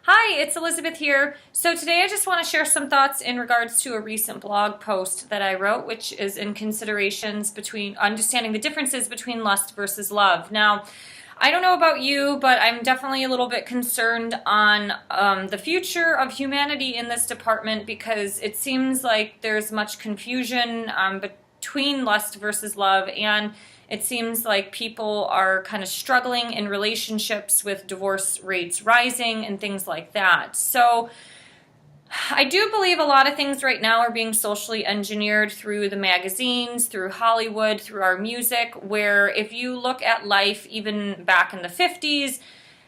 Hi, it's Elizabeth here. So today I just want to share some thoughts in regards to a recent blog post that I wrote, which is in considerations between understanding the differences between lust versus love. Now, I don't know about you, but I'm definitely a little bit concerned on the future of humanity in this department because it seems like there's much confusion between lust versus love, and it seems like people are kind of struggling in relationships with divorce rates rising and things like that. So I do believe a lot of things right now are being socially engineered through the magazines, through Hollywood, through our music, where if you look at life even back in the 50s,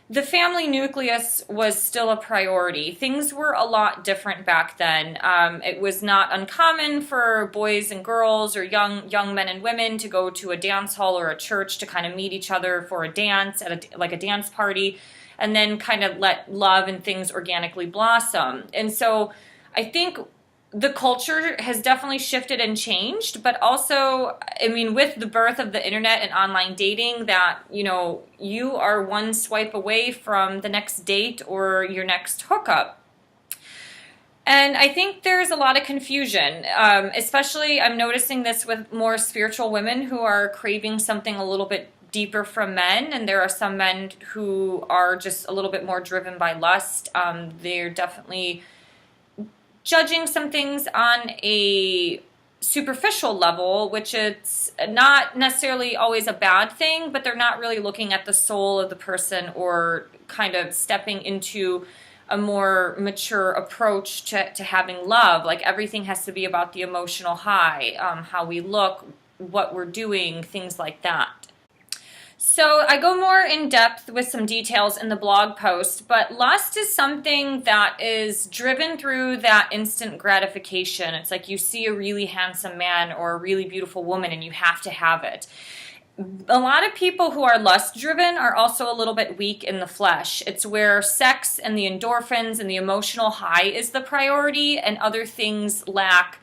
the family nucleus was still a priority. Things were a lot different back then. It was not uncommon for boys and girls or young men and women to go to a dance hall or a church to kind of meet each other for a dance at a dance party, and then kind of let love and things organically blossom. And so I think the culture has definitely shifted and changed, but also, I mean, with the birth of the internet and online dating, that, you are one swipe away from the next date or your next hookup. And I think there's a lot of confusion, especially I'm noticing this with more spiritual women who are craving something a little bit deeper from men, and there are some men who are just a little bit more driven by lust. They're definitely judging some things on a superficial level, which it's not necessarily always a bad thing, but they're not really looking at the soul of the person or kind of stepping into a more mature approach to having love. Like everything has to be about the emotional high, how we look, what we're doing, things like that. So I go more in depth with some details in the blog post, but lust is something that is driven through that instant gratification. It's like you see a really handsome man or a really beautiful woman and you have to have it. A lot of people who are lust driven are also a little bit weak in the flesh. It's where sex and the endorphins and the emotional high is the priority, and other things lack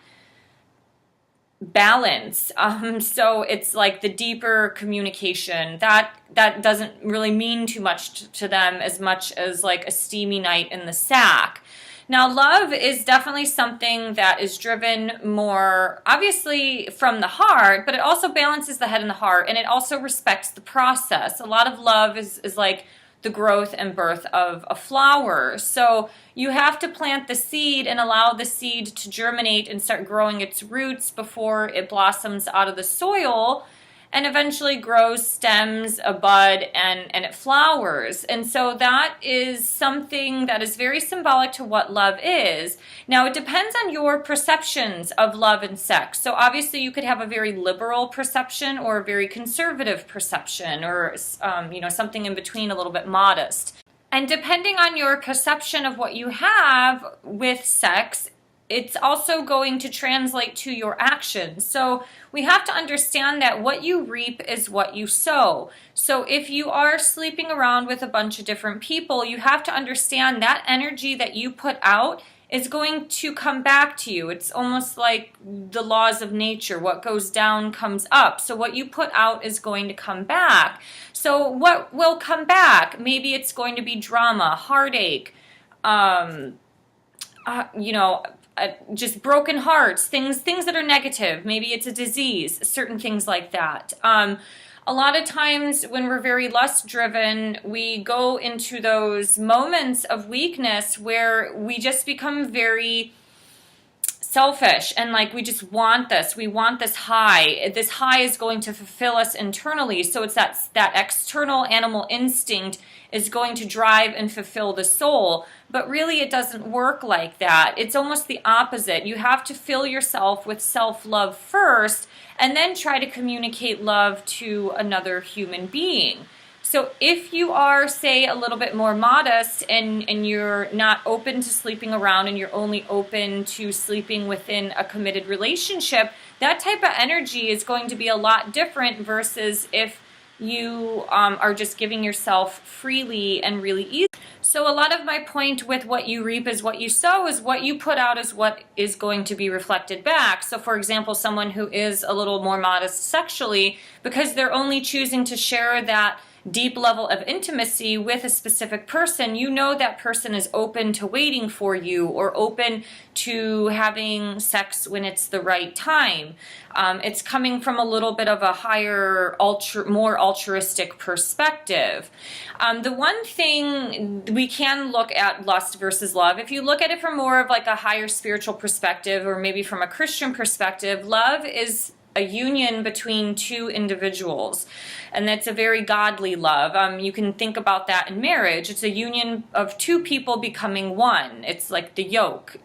balance. So it's like the deeper communication that doesn't really mean too much to them as much as like a steamy night in the sack. Now, love is definitely something that is driven more obviously from the heart, but it also balances the head and the heart, and it also respects the process. A lot of love is like the growth and birth of a flower. So you have to plant the seed and allow the seed to germinate and start growing its roots before it blossoms out of the soil and eventually grows, stems, a bud, and it flowers. And so that is something that is very symbolic to what love is. Now, it depends on your perceptions of love and sex. So obviously you could have a very liberal perception or a very conservative perception, or something in between, a little bit modest. And depending on your perception of what you have with sex, it's also going to translate to your actions. So we have to understand that what you reap is what you sow. So if you are sleeping around with a bunch of different people, you have to understand that energy that you put out is going to come back to you. It's almost like the laws of nature. What goes down comes up. So what you put out is going to come back. So what will come back? Maybe it's going to be drama, heartache, just broken hearts, things that are negative. Maybe it's a disease, certain things like that. A lot of times when we're very lust driven, we go into those moments of weakness where we just become very selfish, and like we just want this. We want this high. This high is going to fulfill us internally. So it's that external animal instinct is going to drive and fulfill the soul. But really it doesn't work like that. It's almost the opposite. You have to fill yourself with self-love first and then try to communicate love to another human being. So if you are, say, a little bit more modest and you're not open to sleeping around and you're only open to sleeping within a committed relationship, that type of energy is going to be a lot different versus if you are just giving yourself freely and really easy. So a lot of my point with what you reap is what you sow is what you put out is what is going to be reflected back. So for example, someone who is a little more modest sexually, because they're only choosing to share that deep level of intimacy with a specific person, you know that person is open to waiting for you or open to having sex when it's the right time. It's coming from a little bit of a higher, more altruistic perspective. The one thing we can look at lust versus love, if you look at it from more of like a higher spiritual perspective or maybe from a Christian perspective, love is a union between two individuals, and that's a very godly love. You can think about that in marriage. It's a union of two people becoming one. It's like the yoke.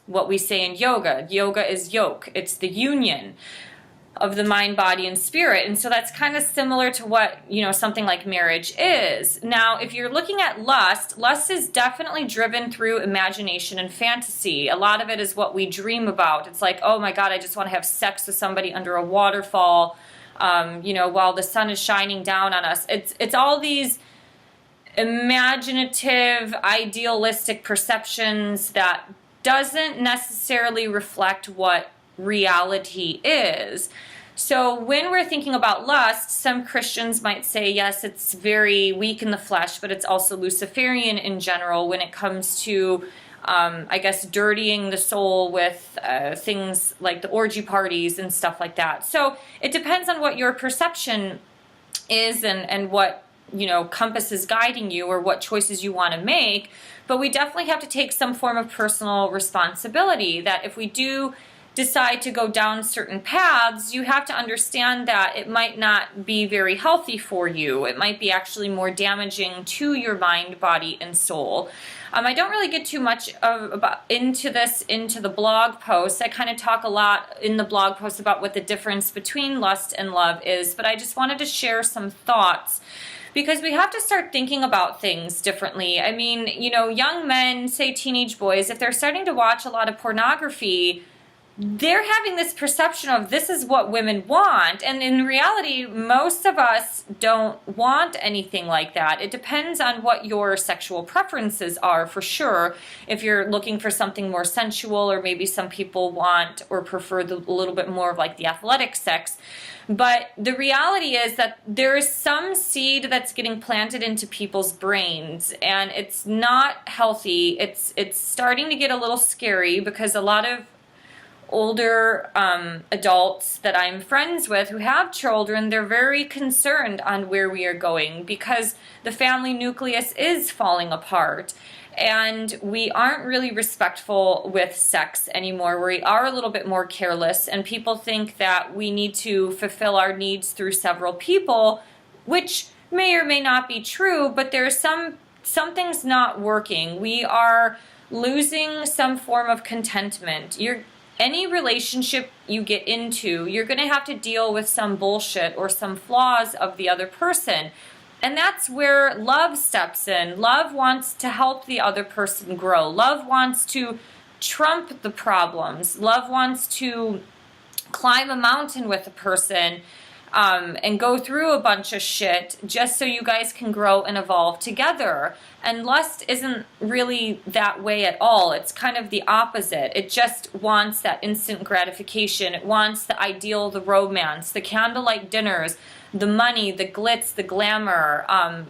What we say in yoga. Yoga is yoke. It's the union of the mind, body, and spirit. And so that's kind of similar to what, something like marriage is. Now, if you're looking at lust, lust is definitely driven through imagination and fantasy. A lot of it is what we dream about. It's like, oh my God, I just want to have sex with somebody under a waterfall, while the sun is shining down on us. It's all these imaginative, idealistic perceptions that doesn't necessarily reflect what reality is. So when we're thinking about lust, some Christians might say, yes, it's very weak in the flesh, but it's also Luciferian in general when it comes to, dirtying the soul with things like the orgy parties and stuff like that. So it depends on what your perception is and what, compass is guiding you or what choices you want to make. But we definitely have to take some form of personal responsibility that if we do decide to go down certain paths, you have to understand that it might not be very healthy for you. It might be actually more damaging to your mind, body, and soul. I don't really get too much into the blog post. I kind of talk a lot in the blog post about what the difference between lust and love is, but I just wanted to share some thoughts because we have to start thinking about things differently. I mean, young men, say teenage boys, if they're starting to watch a lot of pornography, they're having this perception of this is what women want. And in reality, most of us don't want anything like that. It depends on what your sexual preferences are, for sure. If you're looking for something more sensual, or maybe some people want or prefer a little bit more of like the athletic sex. But the reality is that there is some seed that's getting planted into people's brains, and it's not healthy. It's starting to get a little scary because a lot of older adults that I'm friends with who have children, they're very concerned on where we are going because the family nucleus is falling apart and we aren't really respectful with sex anymore. We are a little bit more careless, and people think that we need to fulfill our needs through several people, which may or may not be true, but there's something's not working. We are losing some form of contentment. Any relationship you get into, you're going to have to deal with some bullshit or some flaws of the other person. And that's where love steps in. Love wants to help the other person grow. Love wants to trump the problems. Love wants to climb a mountain with a person and go through a bunch of shit just so you guys can grow and evolve together. And lust isn't really that way at all. It's kind of the opposite. It just wants that instant gratification. It wants the ideal, the romance, the candlelight dinners, the money, the glitz, the glamour,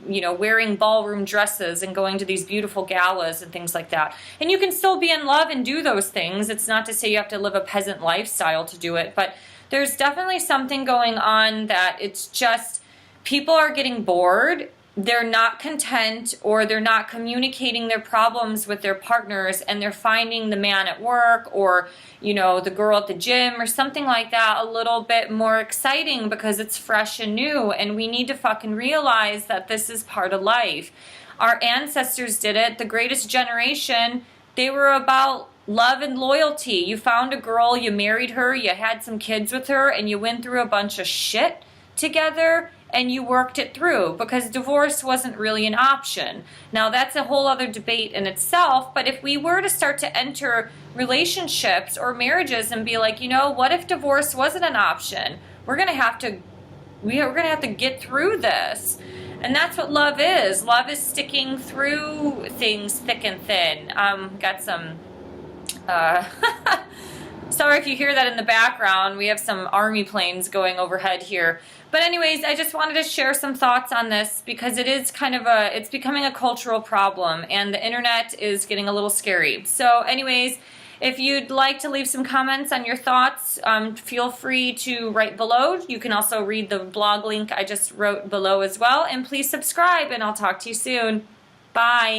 wearing ballroom dresses and going to these beautiful galas and things like that. And you can still be in love and do those things. It's not to say you have to live a peasant lifestyle to do it, but there's definitely something going on that it's just people are getting bored. They're not content, or they're not communicating their problems with their partners, and they're finding the man at work or, the girl at the gym or something like that a little bit more exciting because it's fresh and new. And we need to fucking realize that this is part of life. Our ancestors did it. The greatest generation, they were about love and loyalty. You found a girl, you married her, you had some kids with her, and you went through a bunch of shit together and you worked it through because divorce wasn't really an option. Now that's a whole other debate in itself, but if we were to start to enter relationships or marriages and be like, what if divorce wasn't an option? We're gonna have to get through this. And that's what love is. Love is sticking through things thick and thin. Got some sorry if you hear that in the background. We have some army planes going overhead here. But anyways, I just wanted to share some thoughts on this because it is kind of it's becoming a cultural problem, and the internet is getting a little scary. So anyways, if you'd like to leave some comments on your thoughts, feel free to write below. You can also read the blog link I just wrote below as well. And please subscribe, and I'll talk to you soon. Bye.